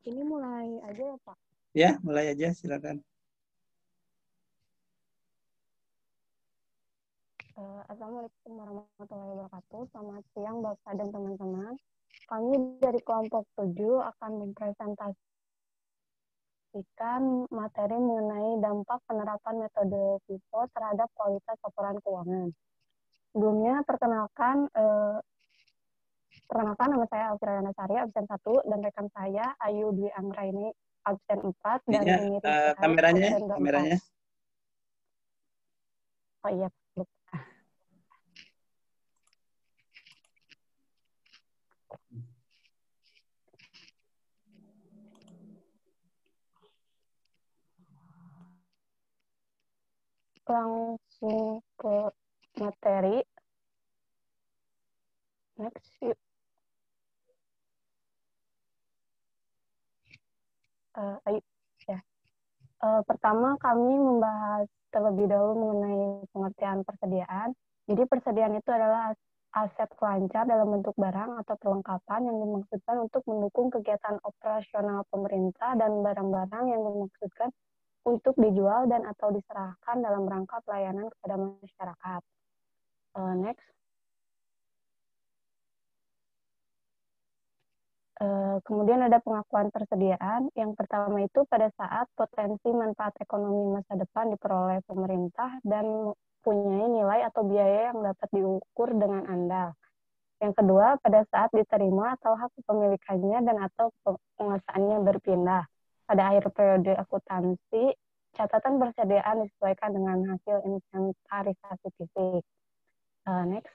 Ini mulai aja ya, Pak? Ya, mulai aja, silakan. Assalamualaikum warahmatullahi wabarakatuh. Selamat siang, Bapak dan teman-teman. Kami dari kelompok 7 akan mempresentasikan materi mengenai dampak penerapan metode FIFO terhadap kualitas laporan keuangan. Sebelumnya, perkenalkan nama saya Alfira Yanasari, absen 1, dan rekan saya Ayu Dwi Anggraini, absen 4, dan Ini Umi Rizky kameranya, absen 4. kameranya. Oh iya, langsung ke materi. Next, yuk. Ayo, ya. Pertama, kami membahas terlebih dahulu mengenai pengertian persediaan. Jadi, persediaan itu adalah aset kelancar dalam bentuk barang atau perlengkapan yang dimaksudkan untuk mendukung kegiatan operasional pemerintah dan barang-barang yang dimaksudkan untuk dijual dan atau diserahkan dalam rangka pelayanan kepada masyarakat. Next. Kemudian ada pengakuan persediaan. Yang pertama itu pada saat potensi manfaat ekonomi masa depan diperoleh pemerintah dan punya nilai atau biaya yang dapat diukur dengan andal. Yang kedua, pada saat diterima atau hak kepemilikannya dan atau penguasaannya berpindah. Pada akhir periode akuntansi, catatan persediaan disesuaikan dengan hasil inventarisasi fisik. Next.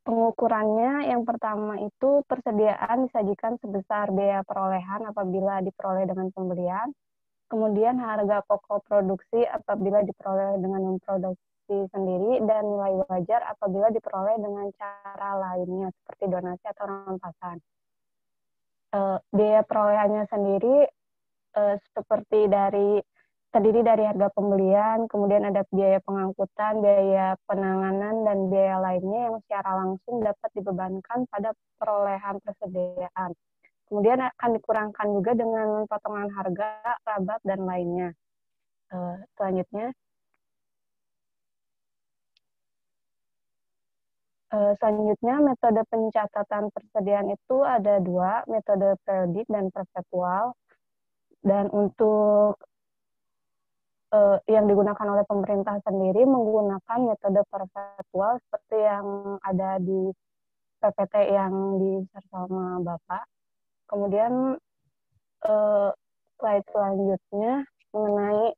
Pengukurannya yang pertama itu persediaan disajikan sebesar biaya perolehan apabila diperoleh dengan pembelian, kemudian harga pokok produksi apabila diperoleh dengan memproduksi sendiri, dan nilai wajar apabila diperoleh dengan cara lainnya seperti donasi atau rampasan. Biaya perolehannya sendiri terdiri dari harga pembelian, kemudian ada biaya pengangkutan, biaya penanganan, dan biaya lainnya yang secara langsung dapat dibebankan pada perolehan persediaan. Kemudian akan dikurangkan juga dengan potongan harga, rabat, dan lainnya. Selanjutnya, metode pencatatan persediaan itu ada 2, metode periodik dan perpetual. Dan untuk yang digunakan oleh pemerintah sendiri menggunakan metode perpetual seperti yang ada di PPT yang di-share sama Bapak. Kemudian slide selanjutnya mengenai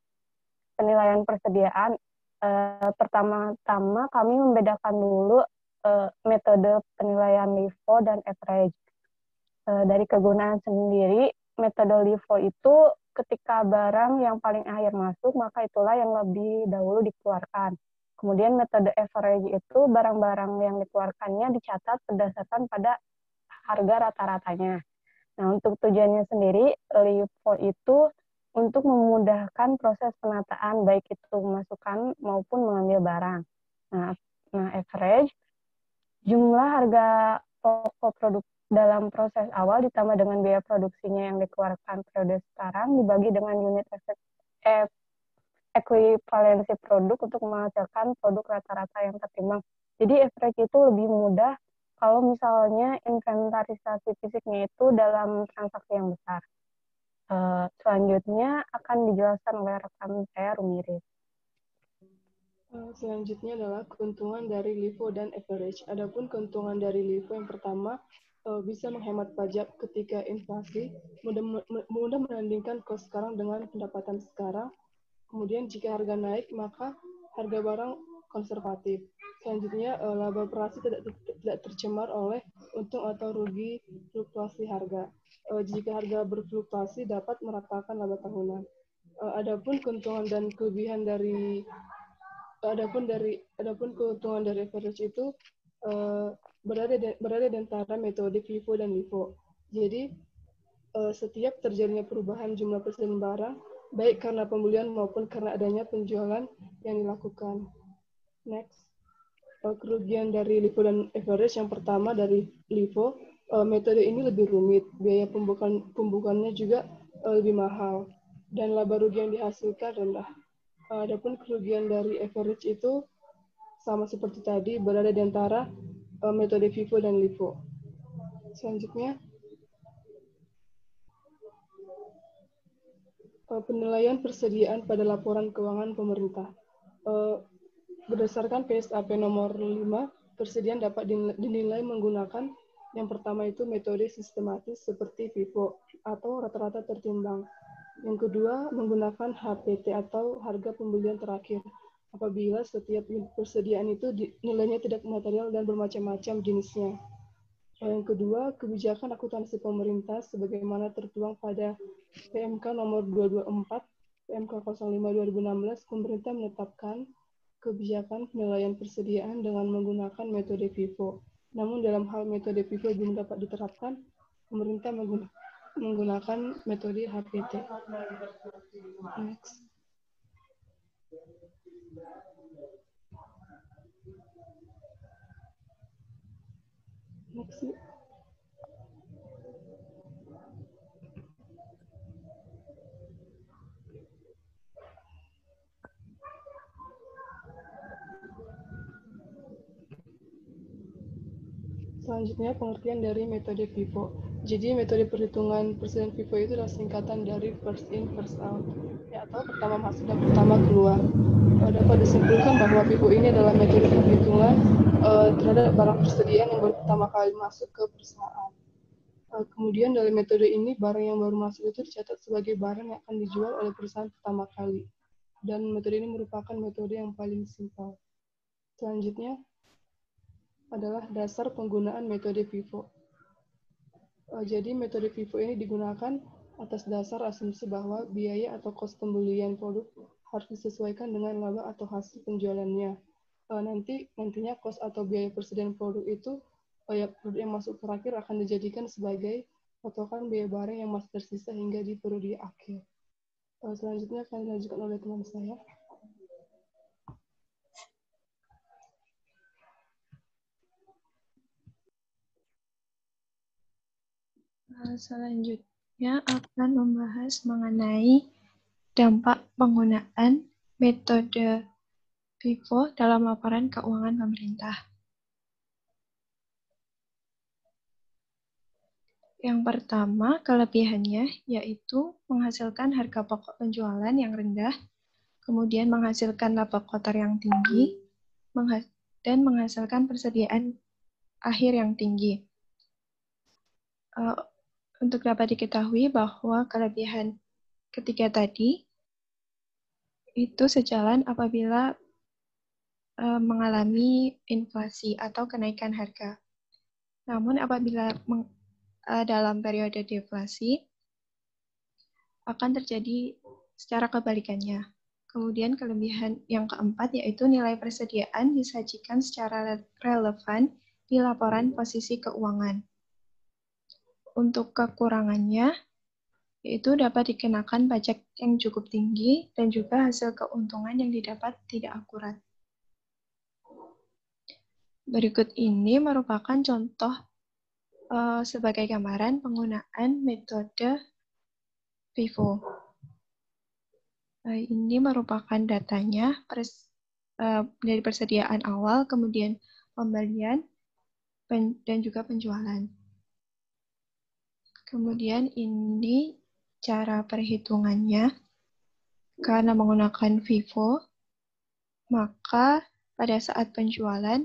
penilaian persediaan. Pertama-tama kami membedakan dulu metode penilaian LIFO dan average. Dari kegunaan sendiri, metode LIFO itu ketika barang yang paling akhir masuk, maka itulah yang lebih dahulu dikeluarkan. Kemudian metode average itu barang-barang yang dikeluarkannya dicatat berdasarkan pada harga rata-ratanya. Nah, untuk tujuannya sendiri, LIFO itu untuk memudahkan proses penataan, baik itu memasukkan maupun mengambil barang. Nah, average, jumlah harga pokok produk dalam proses awal ditambah dengan biaya produksinya yang dikeluarkan periode sekarang dibagi dengan unit ekuivalensi produk untuk menghasilkan produk rata-rata yang tertimbang. Jadi average itu lebih mudah kalau misalnya inventarisasi fisiknya itu dalam transaksi yang besar. Selanjutnya akan dijelaskan oleh rekan saya Rumiris. Selanjutnya adalah keuntungan dari LIFO dan average. Adapun keuntungan dari LIFO yang pertama, bisa menghemat pajak ketika inflasi, mudah menandingkan kos sekarang dengan pendapatan sekarang. Kemudian jika harga naik, maka harga barang konservatif. Selanjutnya, laba operasi tidak tercemar oleh untung atau rugi fluktuasi harga. Jika harga berfluktuasi dapat meratakan laba tahunan. Adapun keuntungan dan kelebihan dari Adapun keuntungan dari average itu berada di antara metode FIFO dan LIFO. Jadi setiap terjadinya perubahan jumlah persediaan barang, baik karena pembelian maupun karena adanya penjualan yang dilakukan. Next. Kerugian dari LIFO dan average yang pertama dari LIFO, metode ini lebih rumit, biaya pembukuannya juga lebih mahal, dan laba rugi yang dihasilkan rendah. Adapun kerugian dari average itu sama seperti tadi, berada di antara metode FIFO dan LIFO. Selanjutnya, penilaian persediaan pada laporan keuangan pemerintah. Berdasarkan PSAP nomor 5, persediaan dapat dinilai menggunakan yang pertama itu metode sistematis seperti FIFO atau rata-rata tertimbang. Yang kedua, menggunakan HPT atau harga pembelian terakhir. Apabila setiap persediaan itu nilainya tidak material dan bermacam-macam jenisnya. Yang kedua, kebijakan akuntansi pemerintah sebagaimana tertuang pada PMK nomor 224, PMK 05/2016, pemerintah menetapkan kebijakan penilaian persediaan dengan menggunakan metode FIFO. Namun dalam hal metode FIFO belum dapat diterapkan, pemerintah menggunakan metode HPT. Next. Next. Selanjutnya, pengertian dari metode FIFO. Jadi, metode perhitungan persediaan FIFO itu adalah singkatan dari first in, first out, ya, atau pertama masuk dan pertama keluar. Dapat disimpulkan bahwa FIFO ini adalah metode perhitungan terhadap barang persediaan yang baru pertama kali masuk ke perusahaan. Kemudian dalam metode ini, barang yang baru masuk itu dicatat sebagai barang yang akan dijual oleh perusahaan pertama kali. Dan metode ini merupakan metode yang paling simpel. Selanjutnya adalah dasar penggunaan metode FIFO. Jadi metode FIFO ini digunakan atas dasar asumsi bahwa biaya atau kos pembelian produk harus disesuaikan dengan laba atau hasil penjualannya. Nantinya kos atau biaya persediaan produk itu, produk yang masuk terakhir akan dijadikan sebagai patokan biaya barang yang masih tersisa hingga di periode akhir. Selanjutnya akan dilanjutkan oleh teman saya. Selanjutnya akan membahas mengenai dampak penggunaan metode FIFO dalam laporan keuangan pemerintah. Yang pertama, kelebihannya yaitu menghasilkan harga pokok penjualan yang rendah, kemudian menghasilkan laba kotor yang tinggi, dan menghasilkan persediaan akhir yang tinggi. Untuk dapat diketahui bahwa kelebihan ketiga tadi itu sejalan apabila mengalami inflasi atau kenaikan harga. Namun apabila dalam periode deflasi akan terjadi secara kebalikannya. Kemudian kelebihan yang keempat yaitu nilai persediaan disajikan secara relevan di laporan posisi keuangan. Untuk kekurangannya, yaitu dapat dikenakan pajak yang cukup tinggi dan juga hasil keuntungan yang didapat tidak akurat. Berikut ini merupakan contoh sebagai gambaran penggunaan metode FIFO. Ini merupakan datanya dari persediaan awal, kemudian pembelian, dan juga penjualan. Kemudian ini cara perhitungannya. Karena menggunakan FIFO, maka pada saat penjualan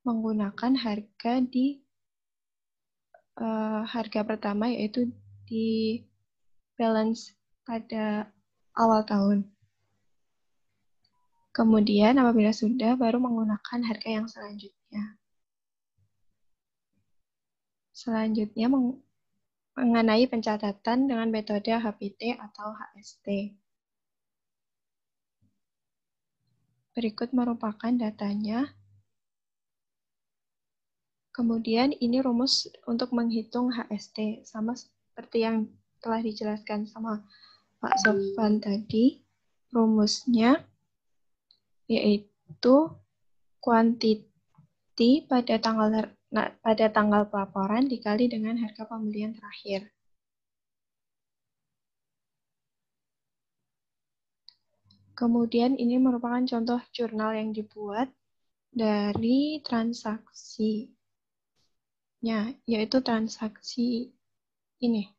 menggunakan harga di harga pertama yaitu di balance pada awal tahun. Kemudian apabila sudah baru menggunakan harga yang selanjutnya. Selanjutnya mengenai pencatatan dengan metode HPT atau HST. Berikut merupakan datanya. Kemudian ini rumus untuk menghitung HST, sama seperti yang telah dijelaskan sama Pak Sofwan tadi. Rumusnya yaitu quantity pada tanggal pada tanggal pelaporan dikali dengan harga pembelian terakhir. Kemudian ini merupakan contoh jurnal yang dibuat dari transaksinya, yaitu transaksi ini.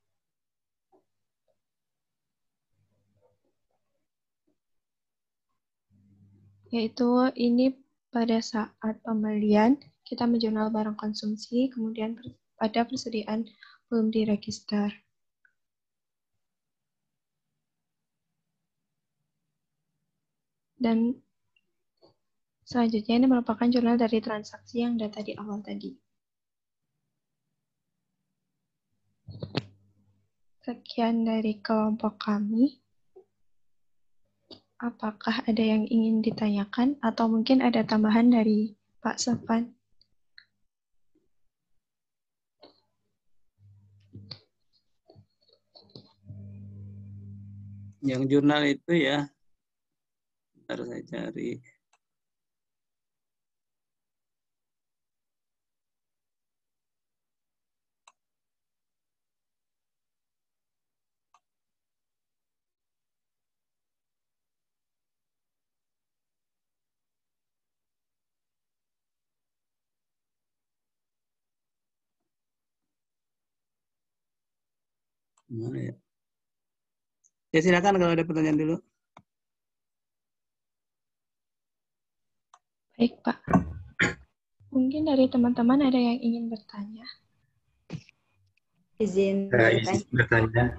Yaitu ini pada saat pembelian, kita menjurnal barang konsumsi, kemudian pada persediaan belum diregister. Dan selanjutnya ini merupakan jurnal dari transaksi yang data di awal tadi. Sekian dari kelompok kami. Apakah ada yang ingin ditanyakan atau mungkin ada tambahan dari Pak Sofan? Yang jurnal itu ya, ntar saya cari. Mana ya? Ya silakan kalau ada pertanyaan dulu. Baik, Pak. Mungkin dari teman-teman ada yang ingin bertanya. Izin bertanya.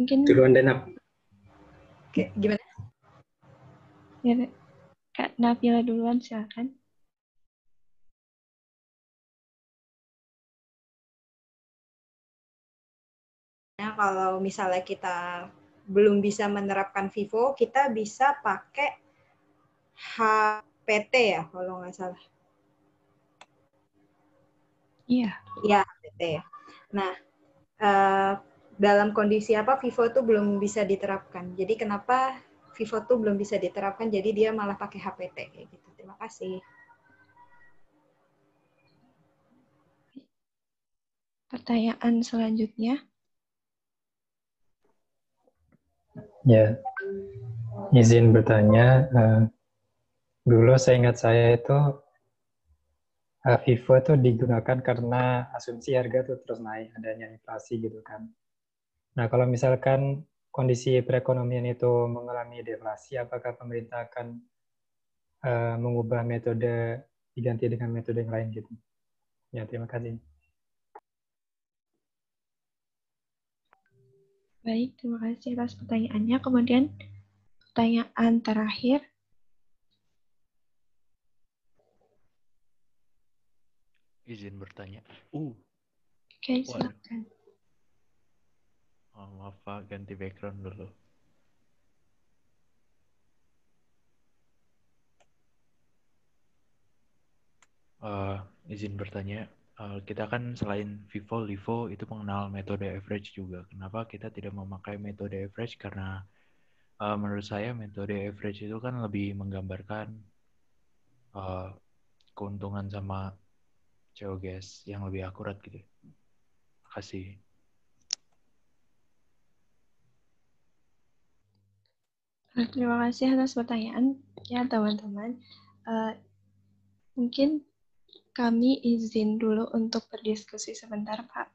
Mungkin Duluan Denap. Oke, gimana? ya, Kak Nabila duluan, silakan. Kalau misalnya kita belum bisa menerapkan FIFO, kita bisa pakai HPT ya, kalau nggak salah. Iya. Iya, HPT ya. Nah, dalam kondisi apa FIFO itu belum bisa diterapkan. Jadi kenapa FIFO itu belum bisa diterapkan, jadi dia malah pakai HPT kayak gitu. Terima kasih. Pertanyaan selanjutnya. Ya, izin bertanya. Dulu seingat saya itu FIFO itu digunakan karena asumsi harga itu terus naik, adanya inflasi gitu kan. Nah, kalau misalkan kondisi perekonomian itu mengalami deflasi, apakah pemerintah akan mengubah metode, diganti dengan metode yang lain gitu? Ya, terima kasih. Baik, terima kasih atas pertanyaannya. Kemudian pertanyaan terakhir. Izin bertanya. Oke, silakan. Oh, maaf Pak, ganti background dulu. Izin bertanya, kita kan selain FIFO, LIFO itu mengenal metode average juga. Kenapa kita tidak memakai metode average? Karena menurut saya metode average itu kan lebih menggambarkan keuntungan sama COGS yang lebih akurat gitu. Terima kasih. Terima kasih atas pertanyaan ya teman-teman. Mungkin kami izin dulu untuk berdiskusi sebentar, Pak.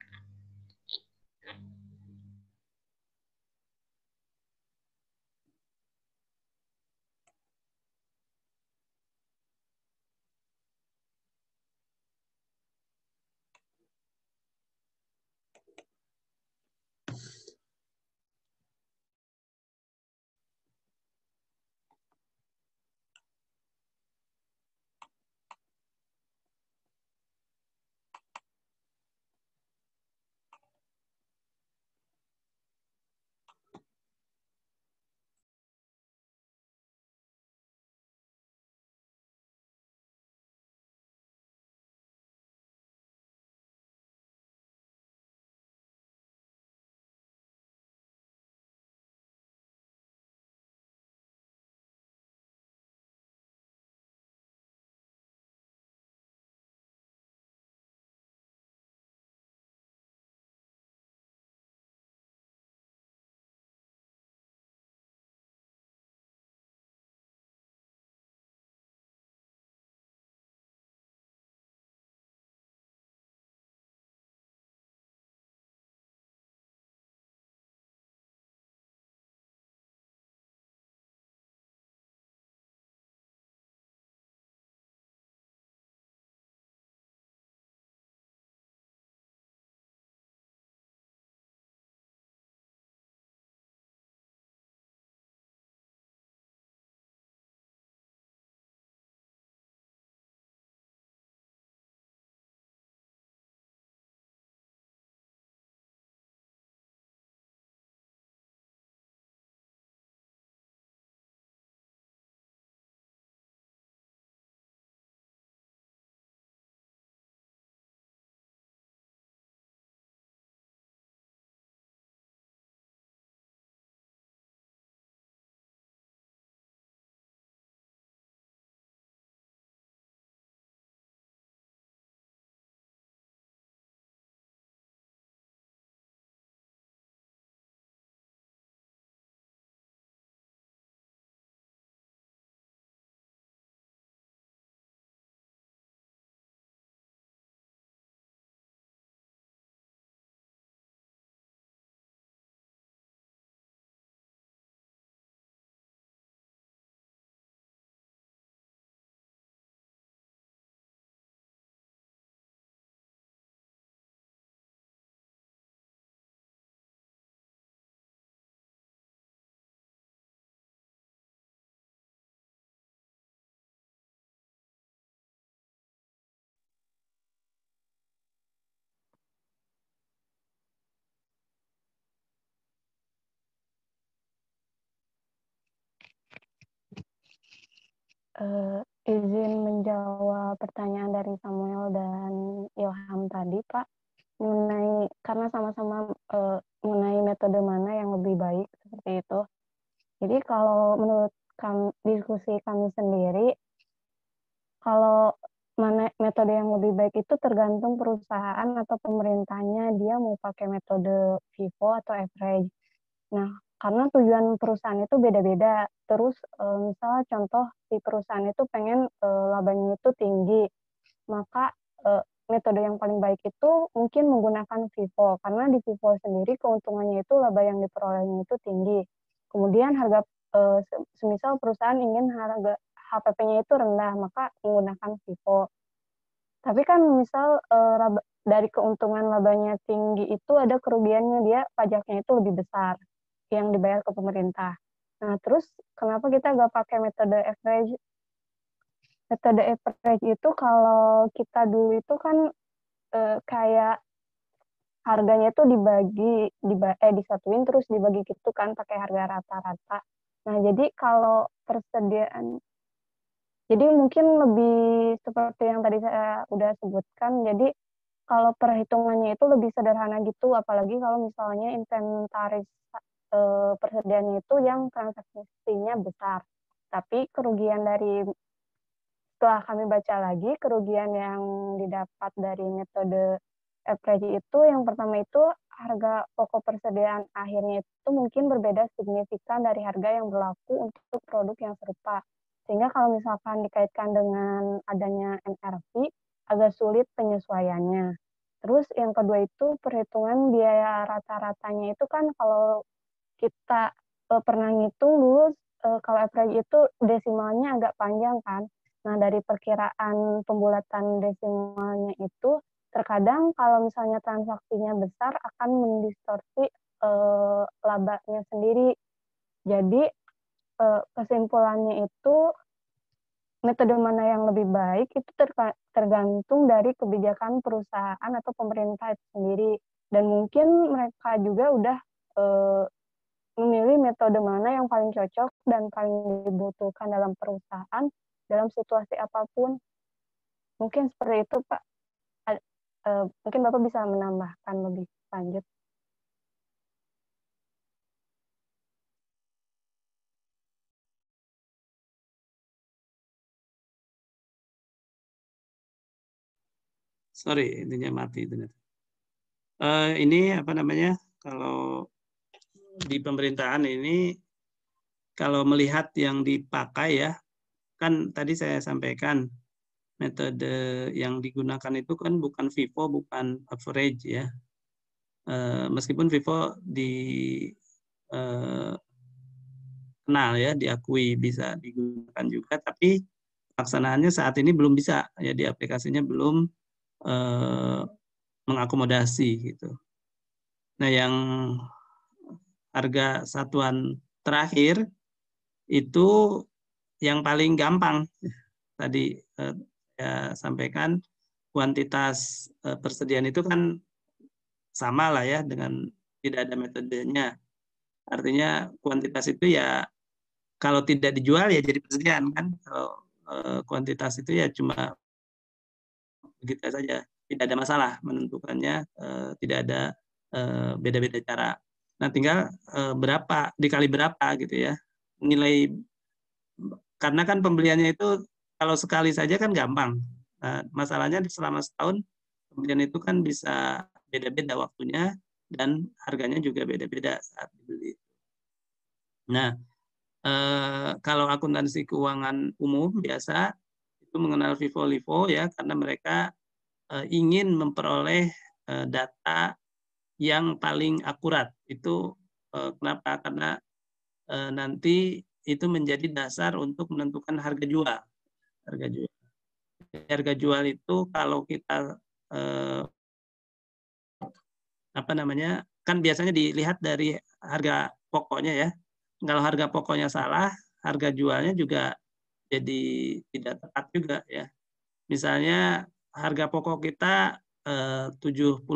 izin menjawab pertanyaan dari Samuel dan Ilham tadi, Pak, mengenai karena sama-sama mengenai metode mana yang lebih baik seperti itu. Jadi kalau menurut diskusi kami sendiri, kalau mana metode yang lebih baik itu tergantung perusahaan atau pemerintahnya dia mau pakai metode FIFO atau average. Nah, karena tujuan perusahaan itu beda-beda. Terus misalnya contoh si perusahaan itu pengen labanya itu tinggi, maka metode yang paling baik itu mungkin menggunakan FIFO karena di FIFO sendiri keuntungannya itu laba yang diperolehnya itu tinggi. Kemudian harga semisal perusahaan ingin harga HPP-nya itu rendah, maka menggunakan FIFO. Tapi kan misal dari keuntungan labanya tinggi itu ada kerugiannya, dia pajaknya itu lebih besar yang dibayar ke pemerintah. Nah, terus kenapa kita nggak pakai metode average? Metode average itu kalau kita dulu itu kan kayak harganya itu disatuin terus dibagi gitu kan pakai harga rata-rata. Nah, jadi kalau persediaan, jadi mungkin lebih seperti yang tadi saya udah sebutkan, jadi kalau perhitungannya itu lebih sederhana gitu, apalagi kalau misalnya inventaris persediaannya itu yang transaksinya besar. Tapi kerugian dari, setelah kami baca lagi, kerugian yang didapat dari metode average itu, yang pertama itu harga pokok persediaan akhirnya itu mungkin berbeda signifikan dari harga yang berlaku untuk produk yang serupa. Sehingga kalau misalkan dikaitkan dengan adanya NRV, agak sulit penyesuaiannya. Terus yang kedua itu perhitungan biaya rata-ratanya itu kan kalau kita pernah ngitung dulu, kalau average itu desimalnya agak panjang kan. Nah, dari perkiraan pembulatan desimalnya itu, terkadang kalau misalnya transaksinya besar akan mendistorsi labanya sendiri. Jadi kesimpulannya itu metode mana yang lebih baik itu tergantung dari kebijakan perusahaan atau pemerintah itu sendiri. Dan mungkin mereka juga udah memilih metode mana yang paling cocok dan paling dibutuhkan dalam perusahaan dalam situasi apapun. Mungkin seperti itu, Pak. Mungkin Bapak bisa menambahkan lebih lanjut. Sorry, intinya mati. Ini apa namanya? Kalau di pemerintahan ini, kalau melihat yang dipakai ya, kan tadi saya sampaikan metode yang digunakan itu kan bukan FIFO, bukan average ya. Meskipun FIFO kenal ya, diakui bisa digunakan juga, tapi pelaksanaannya saat ini belum bisa ya, di aplikasinya belum mengakomodasi gitu. Nah, yang harga satuan terakhir itu yang paling gampang tadi saya sampaikan, kuantitas persediaan itu kan sama lah ya dengan tidak ada metodenya. Artinya kuantitas itu ya kalau tidak dijual ya jadi persediaan kan. Kalau kuantitas itu ya cuma begitu saja, tidak ada masalah menentukannya, tidak ada beda-beda cara. Nah, tinggal berapa dikali berapa gitu ya. Nilai, karena kan pembeliannya itu kalau sekali saja kan gampang. Nah, masalahnya selama setahun pembelian itu kan bisa beda-beda waktunya dan harganya juga beda-beda saat dibeli. Nah, kalau akuntansi keuangan umum biasa itu mengenal FIFO-LIFO ya, karena mereka ingin memperoleh data yang paling akurat. Itu kenapa? Karena nanti itu menjadi dasar untuk menentukan harga jual. Harga jual itu kalau kita kan biasanya dilihat dari harga pokoknya ya. Kalau harga pokoknya salah, harga jualnya juga jadi tidak tepat juga ya. Misalnya harga pokok kita 75.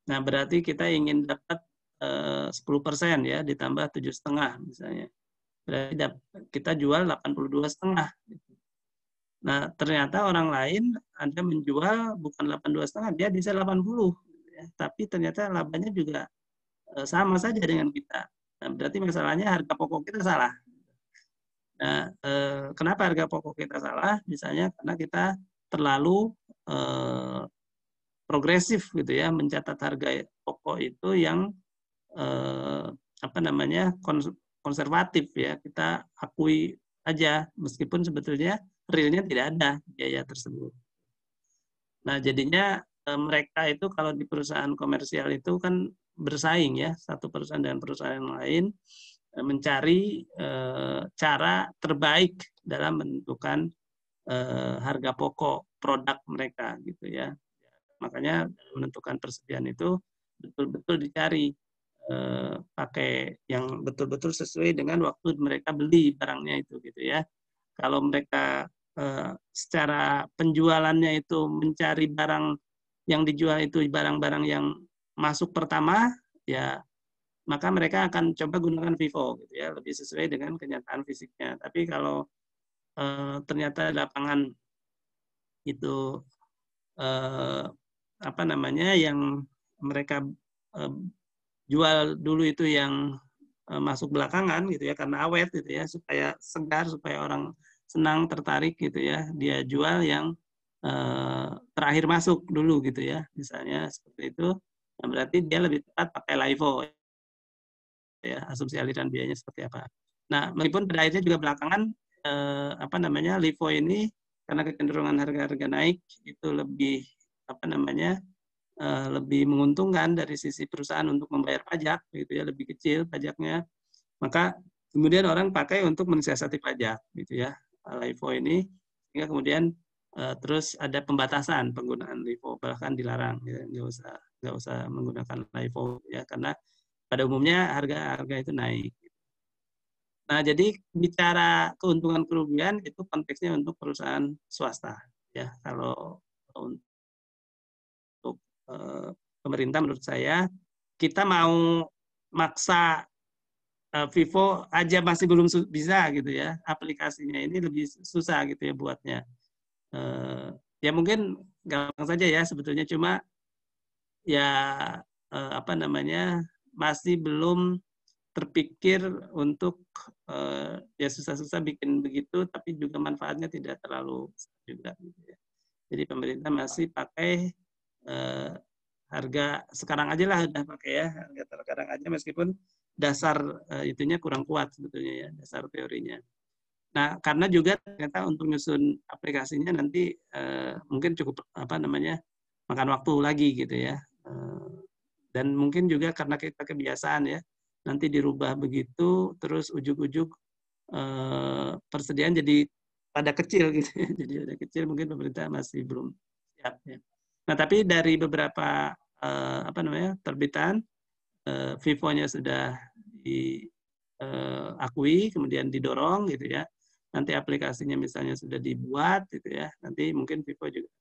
Nah, berarti kita ingin dapat 10% ya, ditambah 7,5 misalnya. berarti kita jual 82,5. Nah, ternyata orang lain ada menjual bukan 82,5, dia bisa 80. Ya. Tapi ternyata labanya juga sama saja dengan kita. Nah, berarti masalahnya harga pokok kita salah. Nah, kenapa harga pokok kita salah? Misalnya karena kita terlalu progresif gitu ya, mencatat harga pokok itu yang konservatif ya. Kita akui aja meskipun sebetulnya realnya tidak ada biaya tersebut. Nah, jadinya mereka itu kalau di perusahaan komersial itu kan bersaing ya, satu perusahaan dengan perusahaan yang lain, mencari cara terbaik dalam menentukan harga pokok produk mereka gitu ya. Makanya menentukan persediaan itu betul-betul dicari pakai yang betul-betul sesuai dengan waktu mereka beli barangnya itu gitu ya. Kalau mereka secara penjualannya itu mencari barang yang dijual itu barang-barang yang masuk pertama, ya maka mereka akan coba gunakan FIFO gitu ya, lebih sesuai dengan kenyataan fisiknya. Tapi kalau ternyata lapangan itu yang mereka jual dulu itu yang masuk belakangan gitu ya, karena awet gitu ya, supaya segar, supaya orang senang, tertarik gitu ya, dia jual yang terakhir masuk dulu gitu ya, misalnya seperti itu. Nah, berarti dia lebih tepat pakai LIFO ya, asumsi aliran biayanya seperti apa. Nah, meskipun pada akhirnya juga belakangan LIFO ini karena kecenderungan harga-harga naik itu lebih lebih menguntungkan dari sisi perusahaan untuk membayar pajak gitu ya, lebih kecil pajaknya, maka kemudian orang pakai untuk mensiasati pajak gitu ya, LIFO ini, sehingga kemudian terus ada pembatasan penggunaan LIFO, bahkan dilarang ya, nggak usah menggunakan LIFO ya, karena pada umumnya harga itu naik. Nah, jadi bicara keuntungan kerugian itu konteksnya untuk perusahaan swasta ya. Kalau untuk pemerintah menurut saya, kita mau maksa FIFO aja masih belum bisa gitu ya, aplikasinya ini lebih susah gitu ya buatnya. Ya mungkin gampang saja ya sebetulnya, cuma ya masih belum terpikir untuk ya susah-susah bikin begitu, tapi juga manfaatnya tidak terlalu juga gitu ya. Jadi pemerintah masih pakai harga sekarang aja lah, udah pakai ya harga sekarang aja, meskipun dasar itunya kurang kuat sebetulnya ya, dasar teorinya. Nah, karena juga ternyata untuk nyusun aplikasinya nanti mungkin cukup makan waktu lagi gitu ya. Dan mungkin juga karena kita kebiasaan ya, nanti dirubah begitu, terus ujuk-ujuk persediaan jadi pada kecil gitu ya. Jadi ada kecil, mungkin pemerintah masih belum siap ya. Nah, tapi dari beberapa terbitan, FIFO-nya sudah diakui, kemudian didorong gitu ya. Nanti aplikasinya misalnya sudah dibuat gitu ya. Nanti mungkin FIFO juga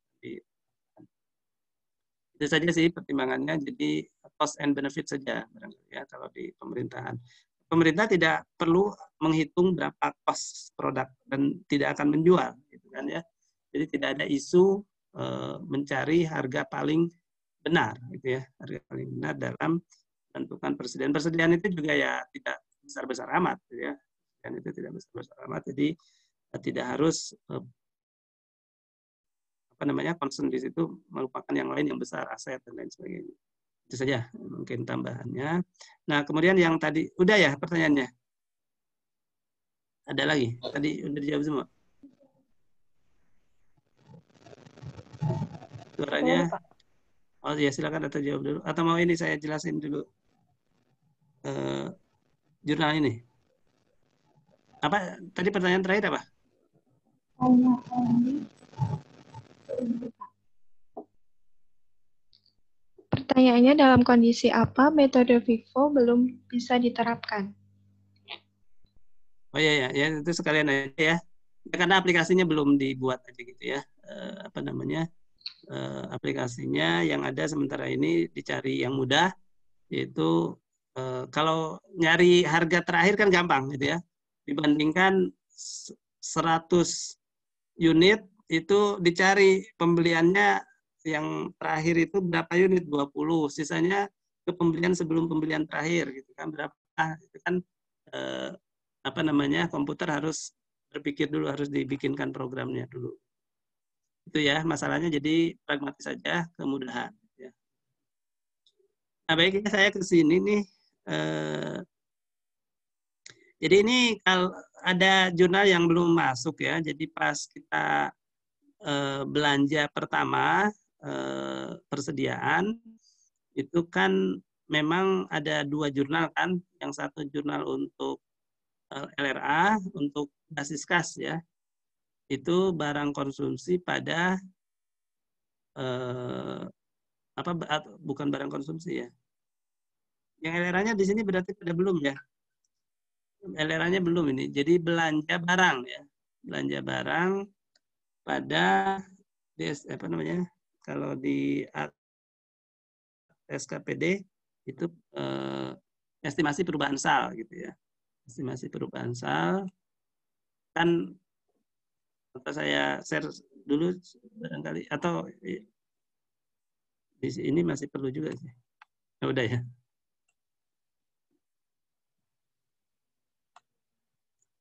itu saja sih pertimbangannya. Jadi cost and benefit saja ya kalau di pemerintahan. Pemerintah tidak perlu menghitung berapa cost produk dan tidak akan menjual gitu kan ya. Jadi tidak ada isu mencari harga paling benar gitu ya, harga paling benar dalam menentukan persediaan. Persediaan itu juga ya tidak besar-besar amat gitu ya. Dan itu tidak besar-besar amat, jadi tidak harus concern di situ melupakan yang lain yang besar, aset dan lain sebagainya. Itu saja mungkin tambahannya. Nah, kemudian yang tadi udah ya pertanyaannya. Ada lagi? Tadi udah dijawab semua. Suaranya. Oh ya, silakan atau jawab dulu. Atau mau ini saya jelasin dulu jurnal ini. Apa tadi pertanyaan terakhir apa? Pertanyaannya, dalam kondisi apa metode FIFO belum bisa diterapkan? Oh ya, itu sekalian aja ya. Karena aplikasinya belum dibuat aja gitu ya. Aplikasinya yang ada sementara ini dicari yang mudah, yaitu kalau nyari harga terakhir kan gampang gitu ya. dibandingkan 100 unit itu dicari pembeliannya yang terakhir itu berapa unit, 20, sisanya ke pembelian sebelum pembelian terakhir gitu kan, berapa itu kan apa namanya, komputer harus berpikir dulu, harus dibikinkan programnya dulu. Itu ya masalahnya, jadi pragmatis saja, kemudahan ya. Nah, baiknya saya ke sini nih. Jadi ini kalau ada jurnal yang belum masuk ya. Jadi pas kita belanja pertama persediaan itu kan memang ada 2 jurnal kan. Yang satu jurnal untuk LRA, untuk basis kas ya. Itu barang konsumsi pada bukan barang konsumsi ya. Yang LRA-nya di sini berarti pada belum ya. LRA-nya belum ini. Jadi belanja barang ya. Belanja barang pada apa namanya? Kalau di SKPD itu estimasi perubahan sal gitu ya. Estimasi perubahan sal kan atau saya share dulu barangkali, atau di sini masih perlu juga sih. Ya udah ya.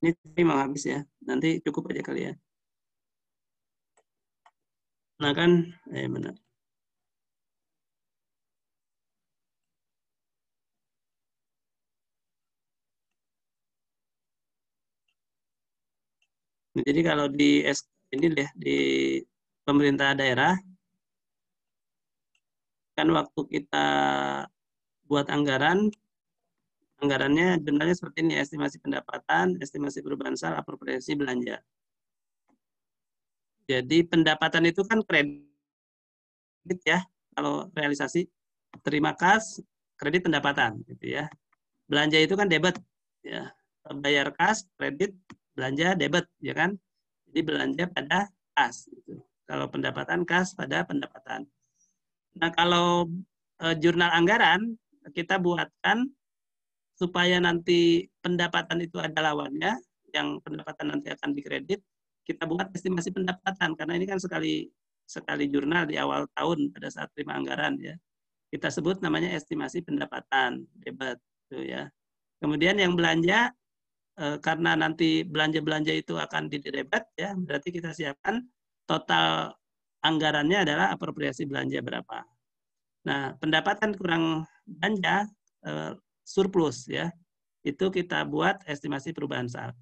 Ini mau habis ya. Nanti cukup aja kali ya. Nah kan, benar. Jadi kalau di ini deh, di pemerintah daerah kan waktu kita buat anggarannya jurnalnya seperti ini: estimasi pendapatan, estimasi perubahan sal, apropriasi belanja. Jadi pendapatan itu kan kredit ya, kalau realisasi terima kas, kredit pendapatan gitu ya. Belanja itu kan debit ya, bayar kas, kredit, belanja debit ya kan. Jadi belanja pada kas gitu. Kalau pendapatan kas pada pendapatan. Nah, kalau jurnal anggaran kita buatkan supaya nanti pendapatan itu ada lawannya, yang pendapatan nanti akan dikredit, kita buat estimasi pendapatan karena ini kan sekali jurnal di awal tahun pada saat terima anggaran ya. Kita sebut namanya estimasi pendapatan debit itu ya. Kemudian yang belanja karena nanti belanja itu akan didebet ya, berarti kita siapkan total anggarannya adalah apropriasi belanja berapa. Nah, pendapatan kurang belanja surplus ya. Itu kita buat estimasi perubahan sal.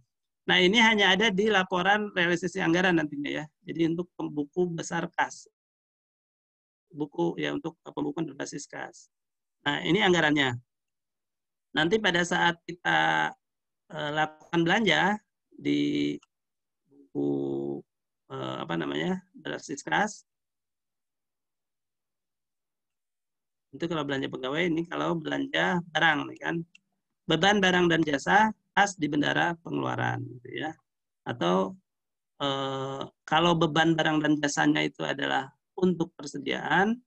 Nah, ini hanya ada di laporan realisasi anggaran nantinya ya. Jadi untuk buku besar kas. Buku ya untuk pembukuan berbasis kas. Nah, ini anggarannya. Nanti pada saat kita lakukan belanja di buku apa namanya, berbasis kas, itu kalau belanja pegawai, ini kalau belanja barang nih kan, beban barang dan jasa kas di bendara pengeluaran gitu ya. Atau kalau beban barang dan jasanya itu adalah untuk persediaan,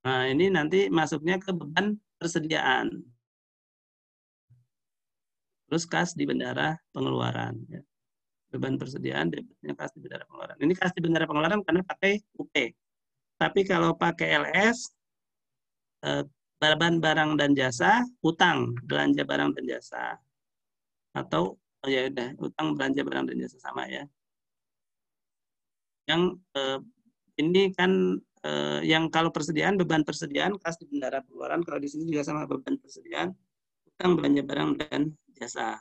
nah ini nanti masuknya ke beban persediaan. Terus kas di bendara pengeluaran. Ya. Beban persediaan, debitnya kas di bendara pengeluaran. Ini kas di bendara pengeluaran karena pakai UP. Tapi kalau pakai LS, beban barang dan jasa, utang belanja barang dan jasa. Atau, ya udah, utang belanja barang dan jasa sama ya. Yang ini kan yang kalau persediaan, beban persediaan, kas di bendara pengeluaran. Kalau di sini juga sama, beban persediaan, utang belanja barang dan jasa.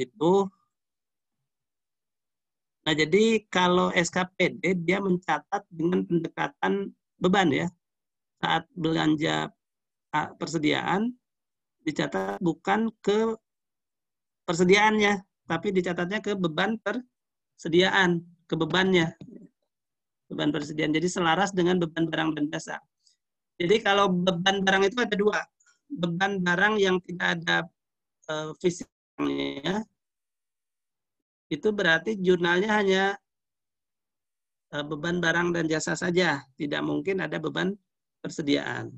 Itu. Nah, jadi kalau SKPD dia mencatat dengan pendekatan beban ya. Saat belanja persediaan dicatat bukan ke persediaannya, tapi dicatatnya ke beban persediaan, ke bebannya. Beban persediaan. Jadi selaras dengan beban barang dan jasa. Jadi kalau beban barang itu ada 2. Beban barang yang tidak ada fisiknya, itu berarti jurnalnya hanya beban barang dan jasa saja. Tidak mungkin ada beban persediaan.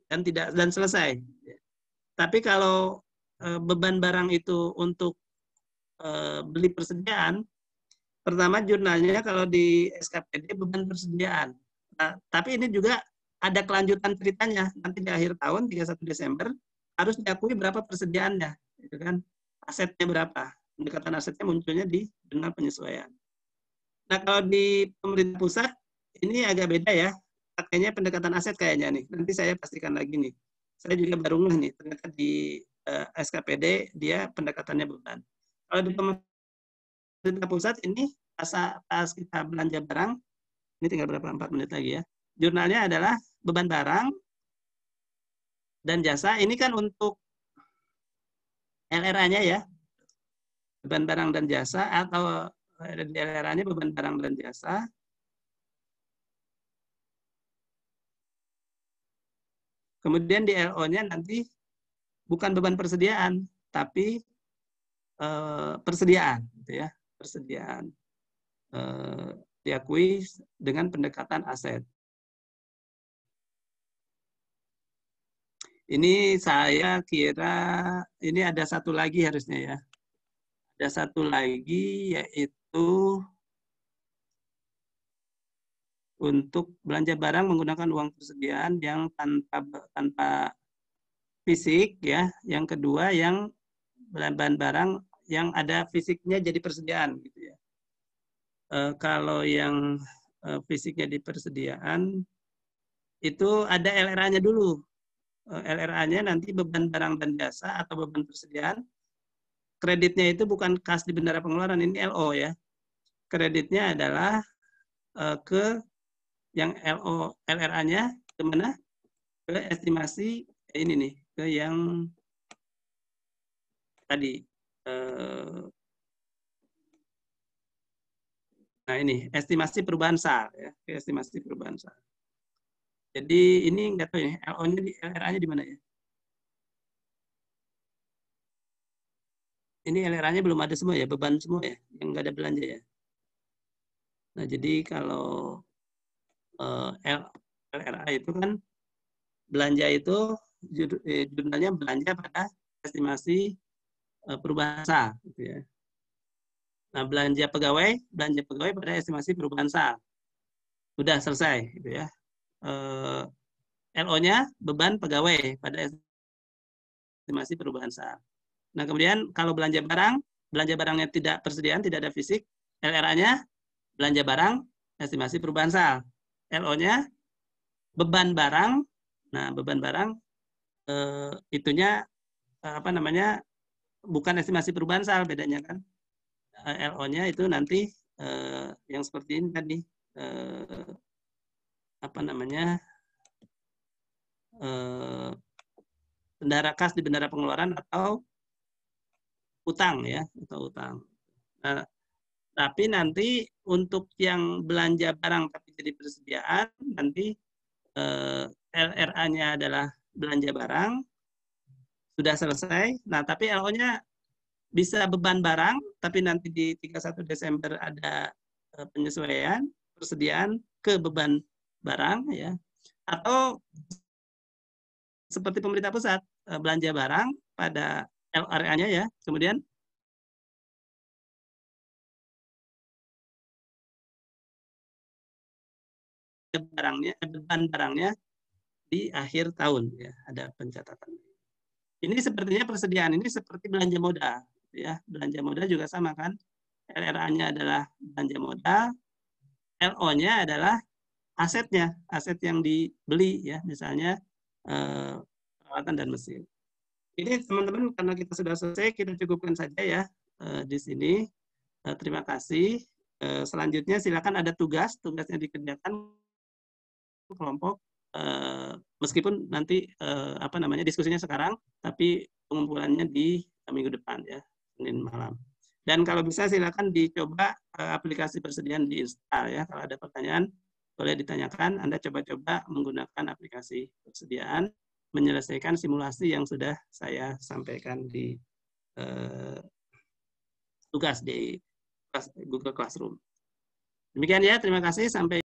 dan selesai. Tapi kalau beban barang itu untuk beli persediaan, pertama jurnalnya kalau di SKPD beban persediaan. Nah, tapi ini juga ada kelanjutan ceritanya. Nanti di akhir tahun 31 Desember harus diakui berapa persediaannya, gitu kan? Asetnya berapa? Pendekatan asetnya munculnya di jurnal penyesuaian. Nah, kalau di pemerintah pusat ini agak beda ya. Pakainya pendekatan aset kayaknya nih. Nanti saya pastikan lagi nih. Saya juga baru ngeh nih, ternyata di SKPD dia pendekatannya beban. Kalau di pemerintah pusat ini pas kita belanja barang, ini tinggal berapa 4 menit lagi ya. Jurnalnya adalah beban barang dan jasa. Ini kan untuk LRA-nya ya, beban barang dan jasa, atau di LRA-nya beban barang dan jasa. Kemudian di LO-nya nanti bukan beban persediaan, tapi persediaan, gitu ya, persediaan diakui dengan pendekatan aset. Ini saya kira ini ada satu lagi harusnya ya, ada satu lagi yaitu untuk belanja barang menggunakan uang persediaan yang tanpa fisik ya. Yang kedua yang bahan barang yang ada fisiknya jadi persediaan gitu ya. Kalau yang fisiknya di persediaan itu ada LRA-nya dulu. LRA-nya nanti beban barang dan jasa atau beban persediaan. Kreditnya itu bukan kas di bendera pengeluaran, ini LO ya. Kreditnya adalah ke yang LRA-nya ke mana? Ke estimasi ini nih, ke yang tadi. Nah ini estimasi perubahan SAR ya, ke estimasi perubahan SAR. Jadi ini nggak tahu ya, LO-nya di LRA-nya di mana ya? Ini LRA-nya belum ada semua ya, beban semua ya, yang nggak ada belanja ya. Nah jadi kalau LRA itu kan belanja itu jurnalnya belanja pada estimasi perubahan SAR gitu ya. Nah, belanja pegawai pada estimasi perubahan SAR. Sudah selesai gitu ya. LO-nya beban pegawai pada estimasi perubahan SAR. Nah, kemudian kalau belanja barangnya tidak persediaan, tidak ada fisik, LRA-nya belanja barang estimasi perubahan SAR. LO-nya beban barang. Nah, beban barang itunya apa namanya? Bukan estimasi perubahan SAR, bedanya kan. LO-nya itu nanti yang seperti ini tadi apa namanya bendera kas di bendera pengeluaran atau utang ya, atau utang. Nah, tapi nanti untuk yang belanja barang tapi jadi persediaan nanti LRA-nya adalah belanja barang sudah selesai. Nah, tapi LO-nya bisa beban barang, tapi nanti di 31 Desember ada penyesuaian persediaan ke beban barang ya. Atau seperti pemerintah pusat, belanja barang pada LRA-nya ya, kemudian beban barangnya di akhir tahun ya, ada pencatatan. Ini sepertinya persediaan ini seperti belanja modal ya. Belanja modal juga sama kan. LRA-nya adalah belanja modal, LO-nya adalah asetnya, aset yang dibeli ya, misalnya peralatan dan mesin. Ini teman-teman karena kita sudah selesai, kita cukupkan saja ya di sini. Terima kasih. Selanjutnya silakan ada tugasnya dikerjakan kelompok. Meskipun nanti apa namanya diskusinya sekarang, tapi pengumpulannya di minggu depan ya, Senin malam. Dan kalau bisa silakan dicoba aplikasi persediaan diinstal ya. Kalau ada pertanyaan boleh ditanyakan. Anda coba-coba menggunakan aplikasi persediaan menyelesaikan simulasi yang sudah saya sampaikan di tugas di Google Classroom. Demikian ya, terima kasih. Sampai